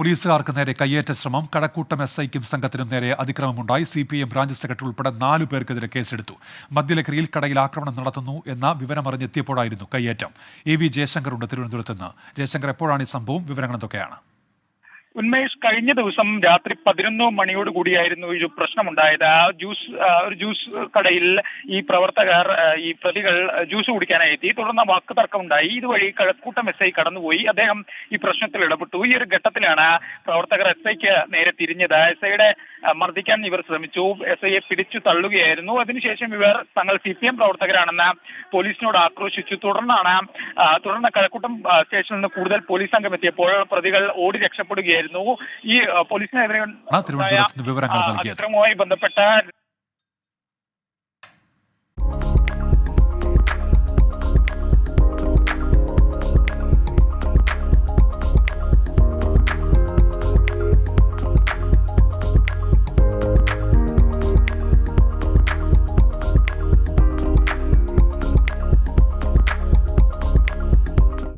പോലീസുകാർക്ക് നേരെ കയ്യേറ്റ ശ്രമം. കഴക്കൂട്ടം SIക്കും സംഘത്തിനും നേരെ അതിക്രമമുണ്ടായി. CPIM ബ്രാഞ്ച് സെക്രട്ടറി ഉൾപ്പെടെ 4 പേർക്കെതിരെ കേസെടുത്തു. മദ്യലഹരിയിൽ കടയിൽ ആക്രമണം നടത്തുന്നു എന്ന വിവരമറിഞ്ഞെത്തിയപ്പോഴായിരുന്നു കയ്യേറ്റം. AV ജയശങ്കർ ഉണ്ട് തിരുവനന്തപുരത്ത് നിന്ന്. ജയശങ്കർ, എപ്പോഴാണ് ഈ സംഭവം? വിവരങ്ങൾ എന്തൊക്കെയാണ്? ഉന്മേഷ്, കഴിഞ്ഞ ദിവസം രാത്രി 11 മണിയോട് കൂടിയായിരുന്നു ഈ പ്രശ്നമുണ്ടായത്. ഒരു ജ്യൂസ് കടയിൽ ഈ പ്രവർത്തകർ, ഈ പ്രതികൾ ജ്യൂസ് കുടിക്കാനായി എത്തി. തുടർന്ന് വാക്ക് തർക്കമുണ്ടായി. ഇതുവഴി കഴക്കൂട്ടം SI കടന്നുപോയി. അദ്ദേഹം ഈ പ്രശ്നത്തിൽ ഇടപെട്ടു. ഈ ഒരു ഘട്ടത്തിലാണ് പ്രവർത്തകർ SIക്ക് നേരെ തിരിഞ്ഞത്. SIയുടെ മർദ്ദിക്കാൻ ഇവർ ശ്രമിച്ചു. SIയെ പിടിച്ചു തള്ളുകയായിരുന്നു. അതിനുശേഷം ഇവർ തങ്ങൾ CPM പ്രവർത്തകരാണെന്ന് പോലീസിനോട് ആക്രോശിച്ചു. തുടർന്ന് കഴക്കൂട്ടം സ്റ്റേഷനിൽ നിന്ന് കൂടുതൽ പോലീസ് സംഘം എത്തിയപ്പോൾ പ്രതികൾ ഓടി രക്ഷപ്പെടുകയായിരുന്നു. ഈ പോലീസിനെതിരെ തിരുവനന്തപുരത്ത് വിവരങ്ങൾ നൽകിയത് അതിക്രമവുമായി ബന്ധപ്പെട്ട